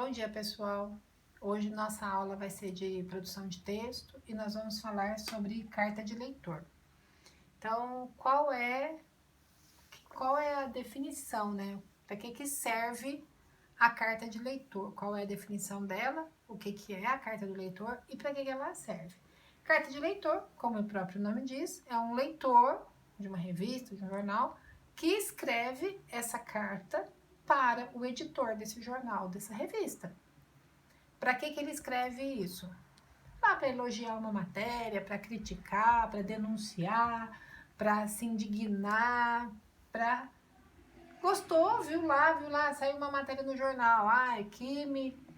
Bom dia, pessoal. Hoje nossa aula vai ser de produção de texto e nós vamos falar sobre carta de leitor. Então, qual é a definição, né? Para que serve a carta de leitor? Qual é a definição dela? O que é a carta do leitor e para que ela serve? Carta de leitor, como o próprio nome diz, é um leitor de uma revista, de um jornal, que escreve essa carta para o editor desse jornal, dessa revista. Para que ele escreve isso? Para elogiar uma matéria, para criticar, para denunciar, para se indignar, para... Gostou, viu lá, saiu uma matéria no jornal,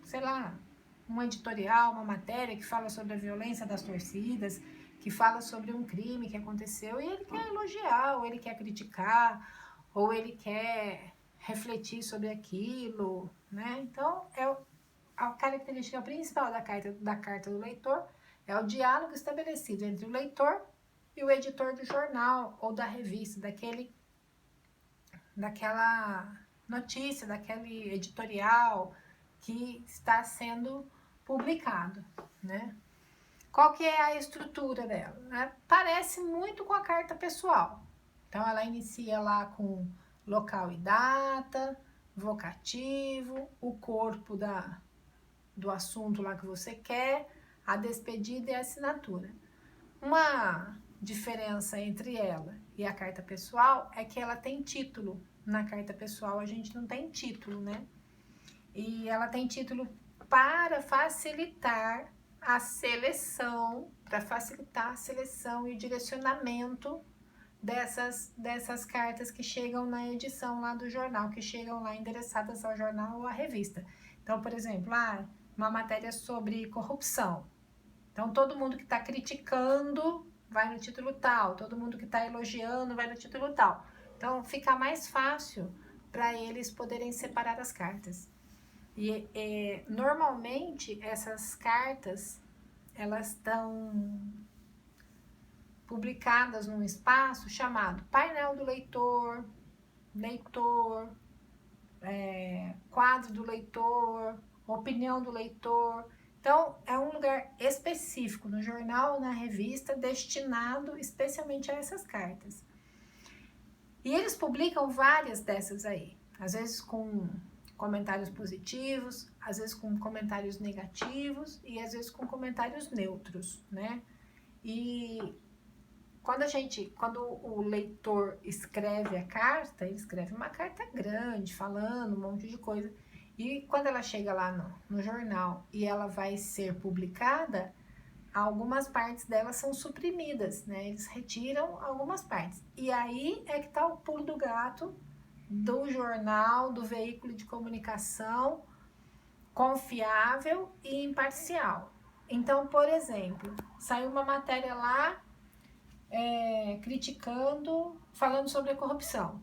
sei lá, um editorial, uma matéria que fala sobre a violência das torcidas, que fala sobre um crime que aconteceu e ele quer elogiar, ou ele quer criticar, ou ele quer refletir sobre aquilo, né? Então, a característica principal da carta do leitor é o diálogo estabelecido entre o leitor e o editor do jornal ou da revista, daquela notícia, daquele editorial que está sendo publicado, né? Qual que é a estrutura dela? Né? Parece muito com a carta pessoal. Então, ela inicia lá com local e data, vocativo, o corpo do assunto lá que você quer, a despedida e a assinatura. Uma diferença entre ela e a carta pessoal é que ela tem título. Na carta pessoal a gente não tem título, né? E ela tem título para facilitar a seleção, e o direcionamento dessas cartas que chegam na edição lá do jornal, que chegam lá endereçadas ao jornal ou à revista. Então, por exemplo, uma matéria sobre corrupção. Então, todo mundo que está criticando vai no título tal, todo mundo que está elogiando vai no título tal. Então, fica mais fácil para eles poderem separar as cartas. E normalmente, essas cartas, elas estão publicadas num espaço chamado painel do leitor, quadro do leitor, opinião do leitor. Então, é um lugar específico no jornal ou na revista destinado especialmente a essas cartas. E eles publicam várias dessas aí, às vezes com comentários positivos, às vezes com comentários negativos e às vezes com comentários neutros, né? E quando o leitor escreve a carta, ele escreve uma carta grande, falando um monte de coisa. E quando ela chega lá no jornal e ela vai ser publicada, algumas partes dela são suprimidas, né? Eles retiram algumas partes. E aí é que está o pulo do gato do jornal, do veículo de comunicação confiável e imparcial. Então, por exemplo, saiu uma matéria lá criticando, falando sobre a corrupção.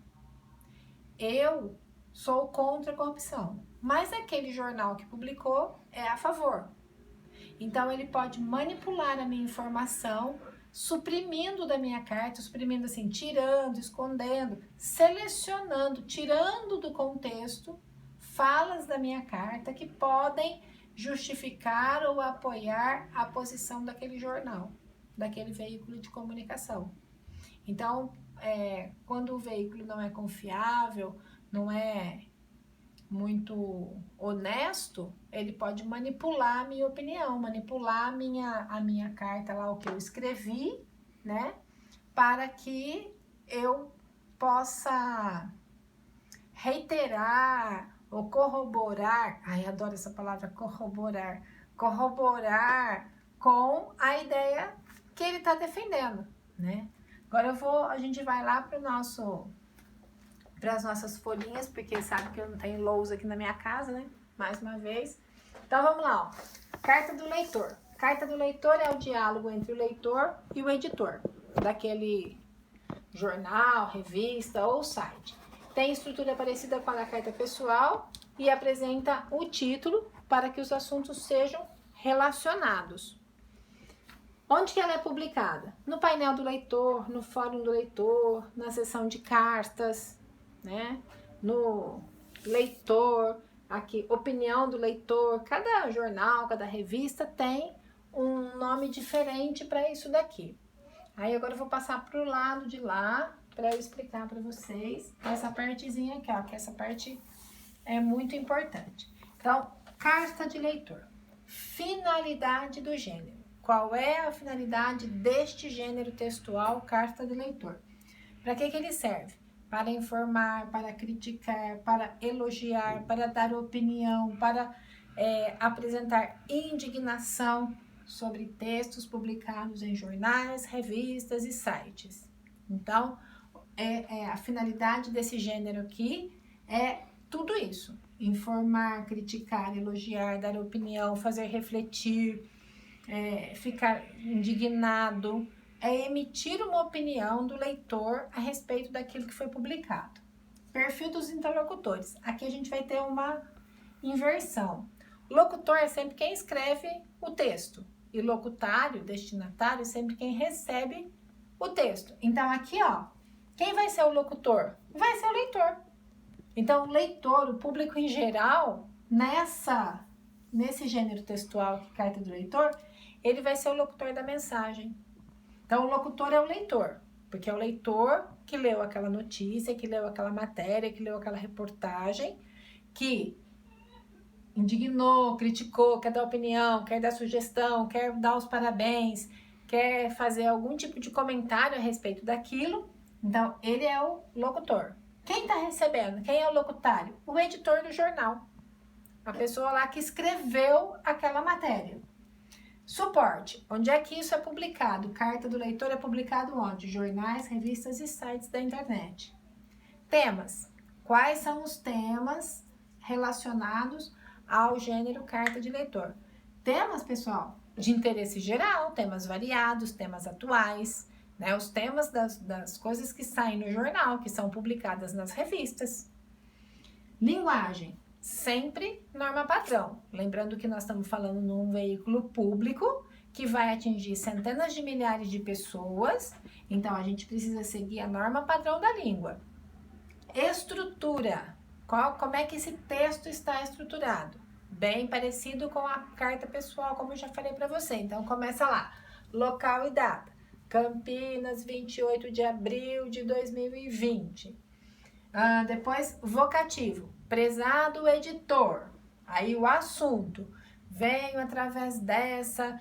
Eu sou contra a corrupção, mas aquele jornal que publicou é a favor. Então, ele pode manipular a minha informação, suprimindo da minha carta, suprimindo assim, tirando, escondendo, selecionando, tirando do contexto falas da minha carta que podem justificar ou apoiar a posição daquele jornal, daquele veículo de comunicação. Então, quando o veículo não é confiável, não é muito honesto, ele pode manipular a minha opinião, manipular a minha carta lá, o que eu escrevi, né? Para que eu possa reiterar ou corroborar, adoro essa palavra, corroborar com a ideia que ele está defendendo, né? Agora a gente vai lá para as nossas folhinhas, porque sabe que eu não tenho lousa aqui na minha casa, né? Mais uma vez. Então, vamos lá, ó. Carta do leitor. Carta do leitor é o diálogo entre o leitor e o editor daquele jornal, revista ou site. Tem estrutura parecida com a da carta pessoal e apresenta o título para que os assuntos sejam relacionados. Onde que ela é publicada? No painel do leitor, no fórum do leitor, na seção de cartas, né? No leitor, aqui, opinião do leitor, cada jornal, cada revista tem um nome diferente para isso daqui. Aí agora eu vou passar para o lado de lá para eu explicar para vocês essa partezinha aqui, ó, que essa parte é muito importante. Então, carta de leitor. Finalidade do gênero. Qual é a finalidade deste gênero textual, carta de leitor? Para que ele serve? Para informar, para criticar, para elogiar, para dar opinião, para apresentar indignação sobre textos publicados em jornais, revistas e sites. Então, a finalidade desse gênero aqui é tudo isso: informar, criticar, elogiar, dar opinião, fazer refletir, ficar indignado, é emitir uma opinião do leitor a respeito daquilo que foi publicado. Perfil dos interlocutores. Aqui a gente vai ter uma inversão. Locutor é sempre quem escreve o texto e locutário, destinatário, é sempre quem recebe o texto. Então aqui, ó, quem vai ser o locutor? Vai ser o leitor. Então o leitor, o público em geral, nesse gênero textual que carta do leitor, ele vai ser o locutor da mensagem. Então, o locutor é o leitor, porque é o leitor que leu aquela notícia, que leu aquela matéria, que leu aquela reportagem, que indignou, criticou, quer dar opinião, quer dar sugestão, quer dar os parabéns, quer fazer algum tipo de comentário a respeito daquilo. Então, ele é o locutor. Quem está recebendo? Quem é o locutário? O editor do jornal. A pessoa lá que escreveu aquela matéria. Suporte. Onde é que isso é publicado? Carta do leitor é publicado onde? Jornais, revistas e sites da internet. Temas. Quais são os temas relacionados ao gênero carta de leitor? Temas, pessoal, de interesse geral, temas variados, temas atuais, né? Os temas das coisas que saem no jornal, que são publicadas nas revistas. Linguagem. Sempre norma padrão. Lembrando que nós estamos falando num veículo público que vai atingir centenas de milhares de pessoas, então a gente precisa seguir a norma padrão da língua. Estrutura. Como é que esse texto está estruturado? Bem parecido com a carta pessoal, como eu já falei para você. Então começa lá. Local e data. Campinas, 28 de abril de 2020. Depois, vocativo. Prezado editor. Aí o assunto. Venho através dessa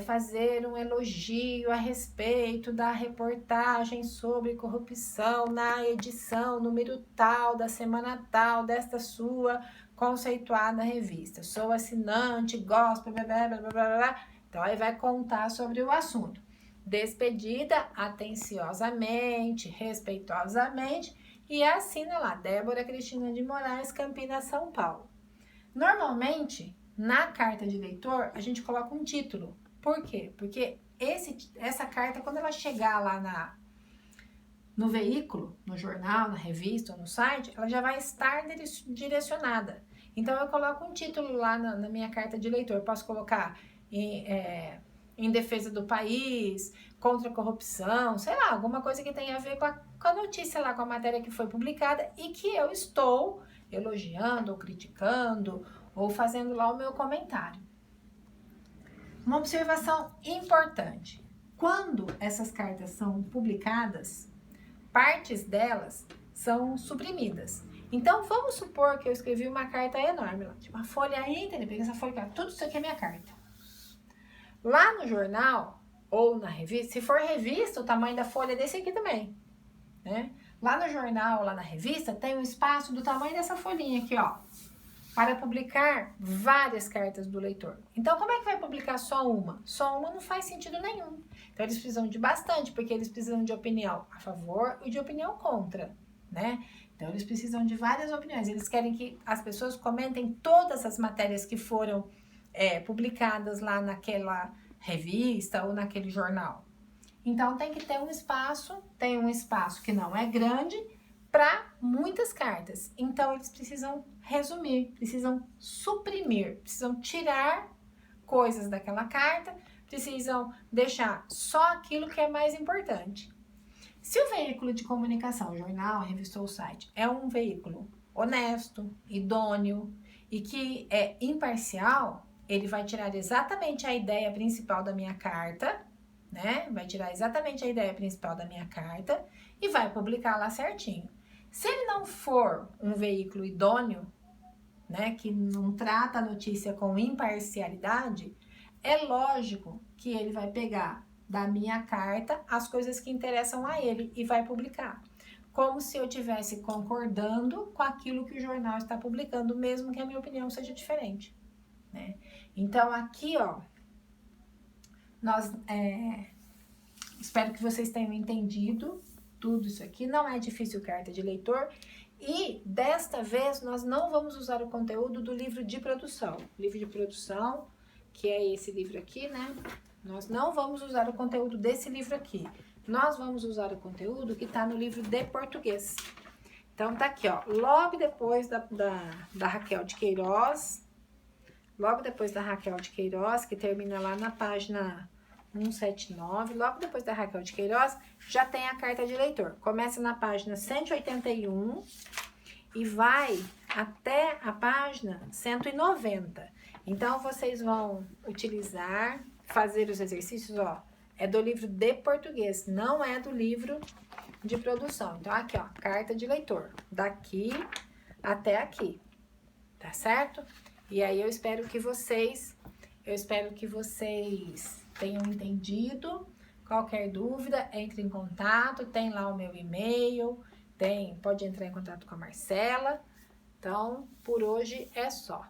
fazer um elogio a respeito da reportagem sobre corrupção na edição número tal, da semana tal, desta sua conceituada revista. Sou assinante, gosto, blá, blá, blá, blá, blá, blá. Então aí vai contar sobre o assunto. Despedida atenciosamente, respeitosamente, e assina lá, Débora Cristina de Moraes, Campinas, São Paulo. Normalmente, na carta de leitor, a gente coloca um título. Por quê? Porque essa carta, quando ela chegar lá no veículo, no jornal, na revista ou no site, ela já vai estar direcionada. Então, eu coloco um título lá na minha carta de leitor. Eu posso colocar em defesa do país, contra a corrupção, sei lá, alguma coisa que tenha a ver com a notícia lá, com a matéria que foi publicada e que eu estou elogiando ou criticando ou fazendo lá o meu comentário. Uma observação importante: quando essas cartas são publicadas, partes delas são suprimidas. Então, vamos supor que eu escrevi uma carta enorme, tipo uma folha íntegra, peguei essa folha, tudo isso aqui é minha carta. Lá no jornal ou na revista, se for revista, o tamanho da folha é desse aqui também, né? Lá no jornal, lá na revista, tem um espaço do tamanho dessa folhinha aqui, ó, para publicar várias cartas do leitor. Então, como é que vai publicar só uma? Só uma não faz sentido nenhum. Então, eles precisam de bastante, porque eles precisam de opinião a favor e de opinião contra, né? Então, eles precisam de várias opiniões. Eles querem que as pessoas comentem todas as matérias que foram publicadas lá naquela revista ou naquele jornal. Então, tem que ter um espaço, tem um espaço que não é grande para muitas cartas. Então, eles precisam resumir, precisam suprimir, precisam tirar coisas daquela carta, precisam deixar só aquilo que é mais importante. Se o veículo de comunicação, jornal, revista ou site, é um veículo honesto, idôneo e que é imparcial, ele vai tirar exatamente a ideia principal da minha carta, né? Vai tirar exatamente a ideia principal da minha carta e vai publicar lá certinho. Se ele não for um veículo idôneo, né, que não trata a notícia com imparcialidade, é lógico que ele vai pegar da minha carta as coisas que interessam a ele e vai publicar. Como se eu estivesse concordando com aquilo que o jornal está publicando, mesmo que a minha opinião seja diferente, né? Então, aqui, ó, nós espero que vocês tenham entendido tudo isso aqui. Não é difícil carta de leitor. E desta vez nós não vamos usar o conteúdo do livro de produção. Livro de produção, que é esse livro aqui, né? Nós não vamos usar o conteúdo desse livro aqui. Nós vamos usar o conteúdo que está no livro de português. Então tá aqui, ó. Logo depois da Raquel de Queiroz. Logo depois da Raquel de Queiroz, que termina lá na página 179, logo depois da Raquel de Queiroz, já tem a carta de leitor. Começa na página 181 e vai até a página 190. Então, vocês vão utilizar, fazer os exercícios, ó, é do livro de português, não é do livro de produção. Então, aqui, ó, carta de leitor, daqui até aqui, tá certo? E aí, eu espero que vocês tenham entendido. Qualquer dúvida, entre em contato, tem lá o meu e-mail, pode entrar em contato com a Marcela. Então, por hoje é só.